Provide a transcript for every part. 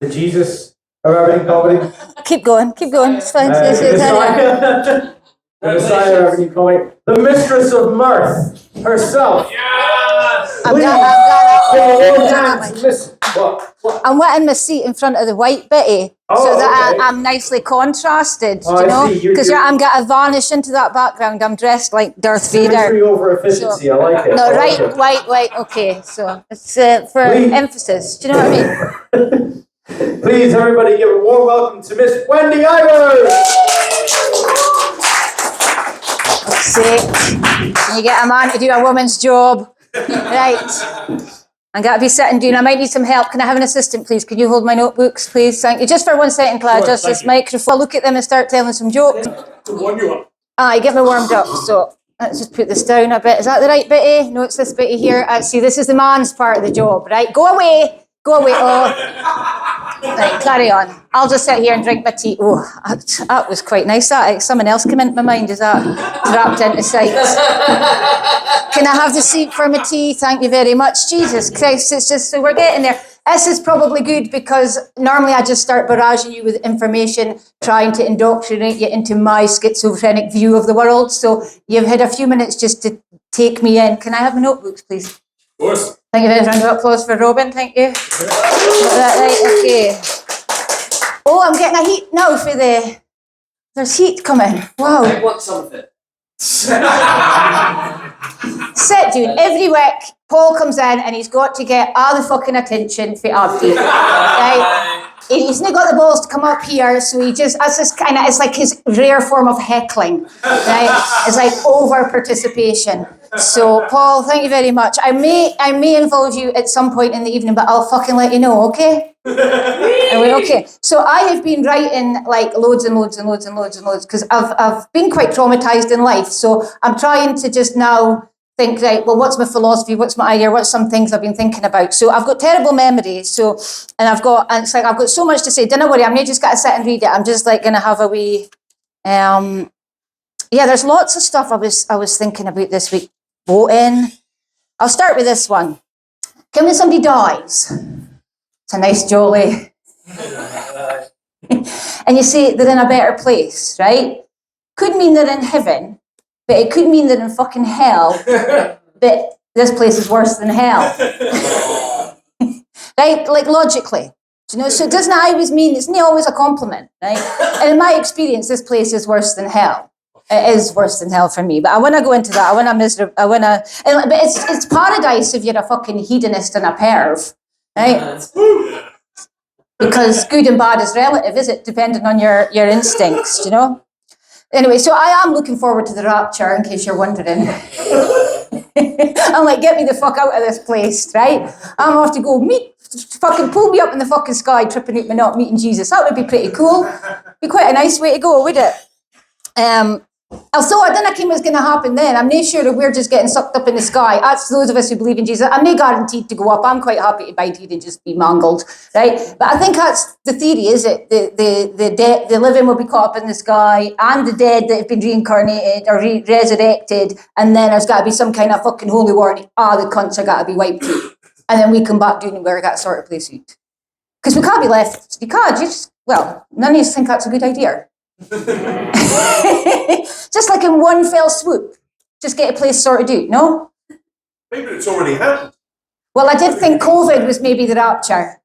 the Jesus of everything comedy. Keep going. It's fine. The Messiah of everything comedy. The mistress of mirth herself. Yes! I'm wetting my seat in front of the white Betty so that I'm nicely contrasted, you know? Because I'm going to vanish into that background. I'm dressed like Darth Vader. Symmetry over efficiency, I like it. No, white, okay. So it's for emphasis. Do you know what I mean? Please, everybody, give a warm welcome to Miss Wendy Ivers. You get a man to do a woman's job. Right. I'm going to be sitting doing, I might need some help. Can I have an assistant, please? Can you hold my notebooks, please? Thank you. Just for 1 second, can I adjust this microphone? I'll look at them and start telling some jokes. To warm you up. Get me warmed up. So let's just put this down a bit. Is that the right bitty? No, it's this bitty here. See, this is the man's part of the job, right? Go away. Oh. Right, carry on. I'll just sit here and drink my tea. Oh, that was quite nice. Someone else came into my mind. Is that dropped into sight? Can I have the seat for my tea? Thank you very much. Jesus Christ, it's just, so we're getting there. This is probably good because normally I just start barraging you with information, trying to indoctrinate you into my schizophrenic view of the world. So you've had a few minutes just to take me in. Can I have my notebooks, please? Of course. Thank you very much. Round of applause for Robin. Thank you. Right, okay. Oh, I'm getting a heat now for there's heat coming. Wow. I want some of it. Sit, dude. Every week, Paul comes in and he's got to get all the fucking attention for Abdi. Right? He's not got the balls to come up here, so it's like his rare form of heckling, right? It's like over participation. So, Paul, thank you very much. I may involve you at some point in the evening, but I'll fucking let you know, okay? Okay. So I have been writing like loads because I've been quite traumatized in life. So I'm trying to just now think, right, well, what's my philosophy? What's my idea? What's some things I've been thinking about? So I've got terrible memories. So, and it's like, I've got so much to say. Don't worry, I'm not just going to sit and read it. I'm just like going to have a wee, there's lots of stuff I was thinking about this week. Voting. I'll start with this one. When somebody dies, it's a nice jolly. And you say they're in a better place, right? Could mean they're in heaven, but it could mean they're in fucking hell, but this place is worse than hell. Right? Like logically. You know, so it doesn't always mean, it's not always a compliment, right? And in my experience, this place is worse than hell. It is worse than hell for me, but I want to go into that. But it's paradise if you're a fucking hedonist and a perv, right? Because good and bad is relative, is it? Depending on your instincts, you know? Anyway, so I am looking forward to the rapture, in case you're wondering. I'm like, get me the fuck out of this place, right? I'm off to go fucking pull me up in the fucking sky, tripping out my knot, meeting Jesus. That would be pretty cool. Be quite a nice way to go, would it? Although I don't think what's going to happen then. I'm not sure if we're just getting sucked up in the sky. That's those of us who believe in Jesus. I'm not guaranteed to go up. I'm quite happy to bide here and just be mangled, right? But I think that's the theory, is it? The dead, the living will be caught up in the sky, and the dead that have been reincarnated or resurrected, and then there's got to be some kind of fucking holy war, and the cunts are got to be wiped out. And then we come back doing where that sort of place out. Because we can't be left. You can't. None of you think that's a good idea. Just like in one fell swoop, just get a place sorted out, no? Maybe it's already happened. Well, I did think COVID was maybe the rapture.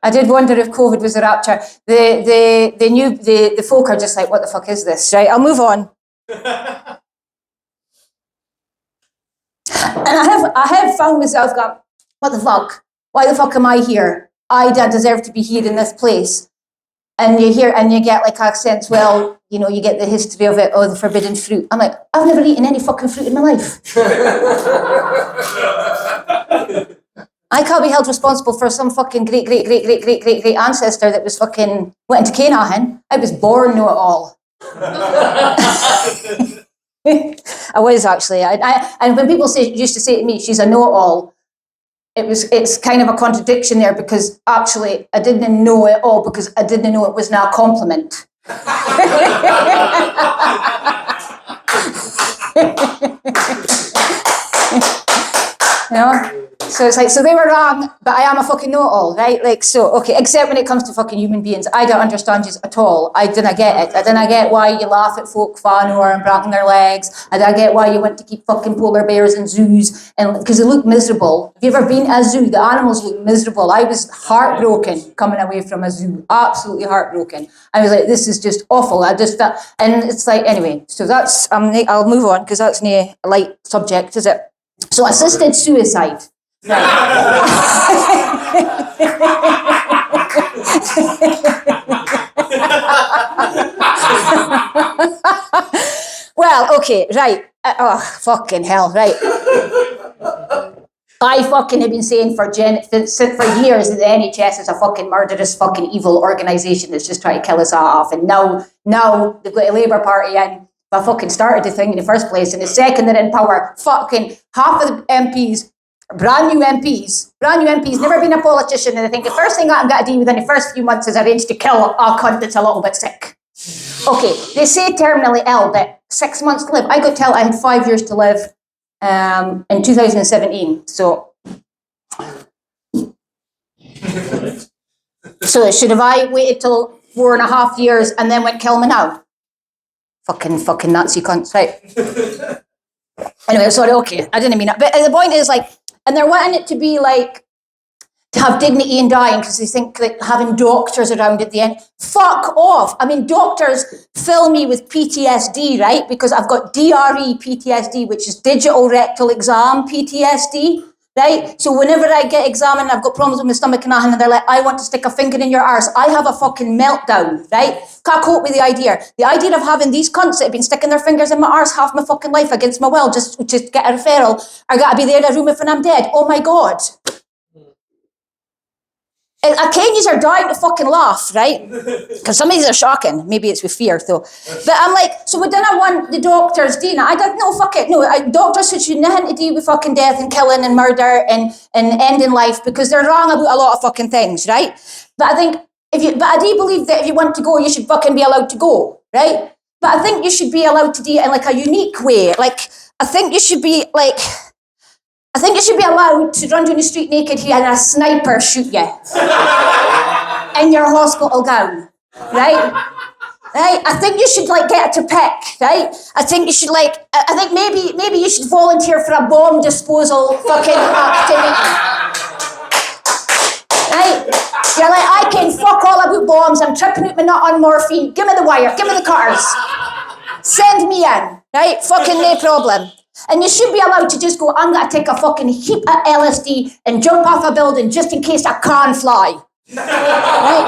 I did wonder if COVID was the rapture. The folk are just like, what the fuck is this, right? I'll move on. And I have found myself going, what the fuck? Why the fuck am I here? I don't deserve to be here in this place. And you hear, and you get like accents, well, you know, you get the history of it, the forbidden fruit. I'm like, I've never eaten any fucking fruit in my life. I can't be held responsible for some fucking great ancestor that was fucking, went into Canaan. I was born know-it-all. I was actually. And when people used to say to me, she's a know-it-all, it's kind of a contradiction there, because actually I didn't know it all because I didn't know it was now a compliment. You know? So it's like, so they were wrong, but I am a fucking know-it-all, right? Like, so, okay, except when it comes to fucking human beings. I don't understand you at all. I didn't get it. I didn't get why you laugh at folk fan or and breaking their legs. I didn't get why you want to keep fucking polar bears in zoos, and because they look miserable. Have you ever been to a zoo? The animals look miserable. I was heartbroken coming away from a zoo. Absolutely heartbroken. I was like, this is just awful. I just felt, and it's like, anyway, so that's, I'll move on, because that's no light subject, is it? So assisted suicide. Well, okay, right. Oh, fucking hell, right. I fucking have been saying for years that the NHS is a fucking murderous, fucking evil organisation that's just trying to kill us all off. And now they've got a Labour Party in. I fucking started the thing in the first place. And the second they're in power, fucking half of the MPs, brand new MPs, never been a politician. And I think the first thing I'm going to do within the first few months is arrange to kill a cunt that's a little bit sick. Okay, they say terminally ill, but 6 months to live. I got told I had 5 years to live in 2017. So should have I waited till 4.5 years and then went kill me now? Fucking Nazi cunts, right? Anyway, sorry, okay, I didn't mean that. But the point is, like, and they're wanting it to be like, to have dignity in dying, because they think that having doctors around at the end, fuck off. I mean, doctors fill me with PTSD, right? Because I've got DRE PTSD, which is digital rectal exam PTSD, right? So whenever I get examined, I've got problems with my stomach and that, and they're like, I want to stick a finger in your arse. I have a fucking meltdown, right? Can't cope with the idea. The idea of having these cunts that have been sticking their fingers in my arse half my fucking life against my will, just get a referral, are gotta be there in a room if I'm dead. Oh my God. Kenyans are dying to fucking laugh, right? Because some of these are shocking. Maybe it's with fear, though. But I'm like, so we didn't want the doctors doing it. I don't know, fuck it. No, doctors should nothing to do with fucking death and killing and murder and ending life, because they're wrong about a lot of fucking things, right? But I think but I do believe that if you want to go, you should fucking be allowed to go, right? But I think you should be allowed to do it in like a unique way. Like, I think you should be allowed to run down the street naked here and a sniper shoot you in your hospital gown, right? Right? I think you should like get to pick, right? I think you should I think maybe you should volunteer for a bomb disposal fucking activity. Right? You're like, I can fuck all about bombs. I'm tripping out my nut on morphine. Give me the wire. Give me the cutters. Send me in, right? Fucking no problem. And you should be allowed to just go, I'm going to take a fucking heap of LSD and jump off a building just in case I can't fly. Right?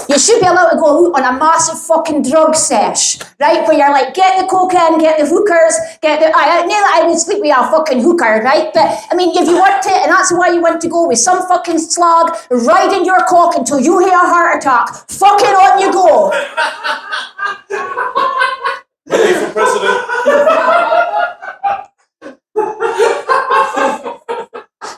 You should be allowed to go out on a massive fucking drug sesh, right? Where you're like, get the cocaine, get the hookers, I would sleep with a fucking hooker, right? But, I mean, if you want to, and that's why you want to go with some fucking slag riding your cock until you hear a heart attack, fucking on you go. Ready for president?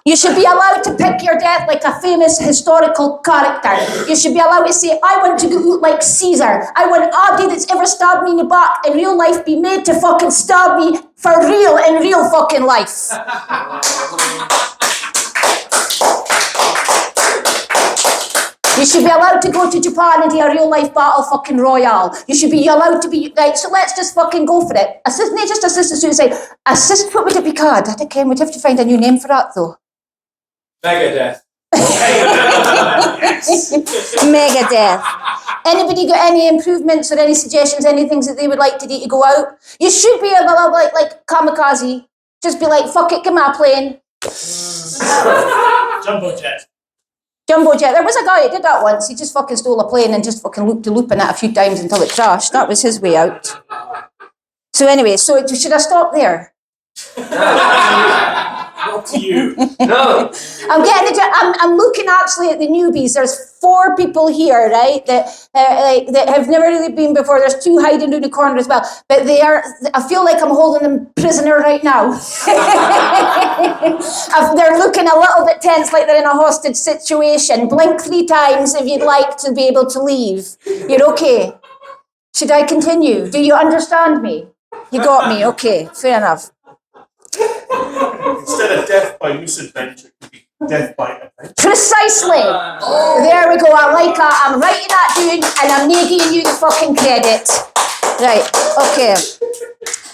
You should be allowed to pick your death like a famous historical character. You should be allowed to say, I want to go out like Caesar. I want everybody that's ever stabbed me in the back in real life be made to fucking stab me for real in real fucking life. You should be allowed to go to Japan and do a real life battle fucking royale. You should be allowed to be, right, so let's just fucking go for it. Not just assisted suicide. What would it be called? I don't care, we'd have to find a new name for that though. Megadeth. Megadeth. Anybody got any improvements or any suggestions, any things that they would like to do to go out? You should be able to like kamikaze. Just be like, fuck it, give me a plane. Jumbo jet. Jumbo jet. There was a guy who did that once. He just fucking stole a plane and just fucking looped the loop in it a few times until it crashed. That was his way out. So anyway, should I stop there? Up to you. No. I'm looking actually at the newbies. There's 4 people here, right, that have never really been before. There's 2 hiding in the corner as well. But I feel like I'm holding them prisoner right now. They're looking a little bit tense, like they're in a hostage situation. Blink 3 times if you'd like to be able to leave. You're okay. Should I continue? Do you understand me? You got me. Okay, fair enough. Instead of death by misadventure, it could be death by adventure. Precisely. There we go. I like that. I'm writing that down and I'm not giving you the fucking credit. Right. Okay.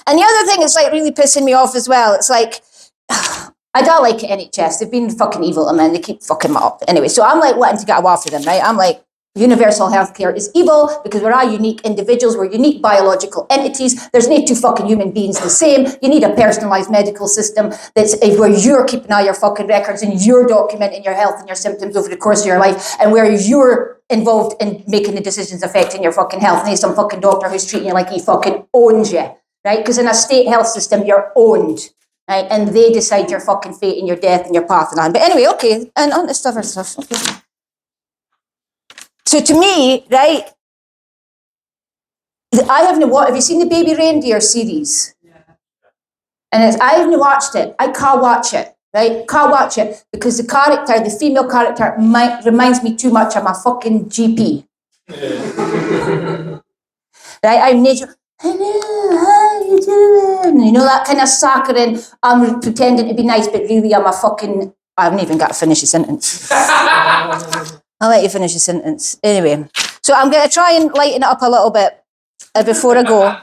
And the other thing is like really pissing me off as well. It's like, I don't like NHS. They've been fucking evil to me and they keep fucking me up. Anyway, so I'm like wanting to get away from them, right? I'm like, universal healthcare is evil because we're all unique individuals. We're unique biological entities. There's no two fucking human beings the same. You need a personalised medical system that's where you're keeping all your fucking records and you're documenting your health and your symptoms over the course of your life and where you're involved in making the decisions affecting your fucking health. And some fucking doctor who's treating you like he fucking owns you, right? Because in a state health system, you're owned. Right, and they decide your fucking fate and your death and your path and on. But anyway, okay, and on to stuff. Okay. So to me, right, I haven't watched. Have you seen the Baby Reindeer series? Yeah. And I haven't watched it. I can't watch it. Right, can't watch it because the character, the female character, reminds me too much of my fucking GP. Right, I'm nature. Hello, how you doing? You know, that kind of saccharine, I'm pretending to be nice, but really I'm a fucking, I haven't even got to finish a sentence. I'll let you finish a sentence. Anyway, so I'm going to try and lighten it up a little bit before I go.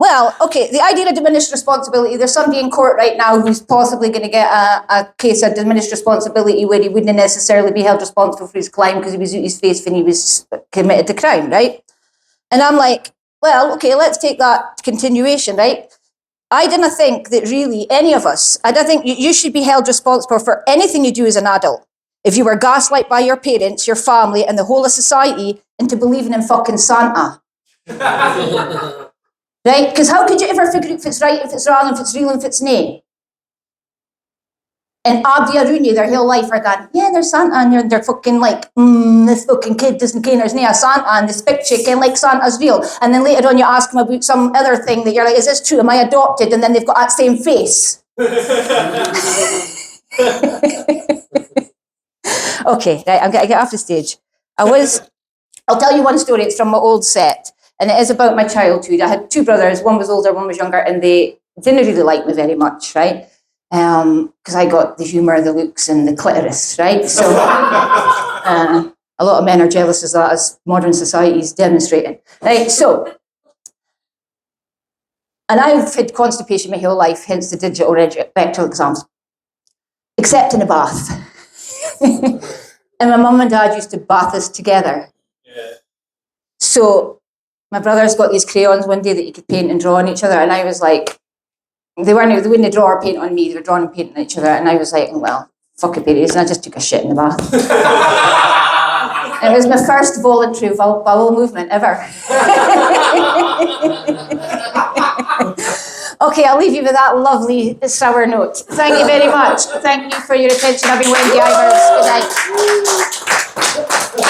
Well, okay, the idea of diminished responsibility, there's somebody in court right now who's possibly going to get a case of diminished responsibility where he wouldn't necessarily be held responsible for his crime because he was out his face when he was committed the crime, right? And I'm like, well, okay, let's take that continuation, right? I didn't think that really any of us, I don't think you should be held responsible for anything you do as an adult. If you were gaslighted by your parents, your family, and the whole of society into believing in fucking Santa. Right? Because how could you ever figure out if it's right, if it's wrong, if it's real, if it's nay? And Abdi Aruni, their whole life are going, yeah, there's Santa, and they're fucking like, this fucking kid doesn't care there's no Santa, and this picture can like Santa's real. And then later on you ask them about some other thing that you're like, is this true? Am I adopted? And then they've got that same face. Okay, right, I'm going to get off the stage. I'll tell you one story, it's from my old set, and it is about my childhood. I had two brothers, one was older, one was younger, and they didn't really like me very much, right? Because I got the humour, the looks, and the clitoris, right? So a lot of men are jealous of that, as modern society is demonstrating, right? So, and I've had constipation my whole life, hence the digital rectal exams, except in a bath. And my mum and dad used to bath us together. Yeah. So my brother's got these crayons one day that you could paint and draw on each other, and I was like, they wouldn't draw or paint on me, they were drawing and painting on each other, and I was like, well, fuck it, babies, and I just took a shit in the bath. It was my first voluntary bowel movement ever. Okay, I'll leave you with that lovely sour note. Thank you very much. Thank you for your attention. I've been Wendy Ivers. Good night.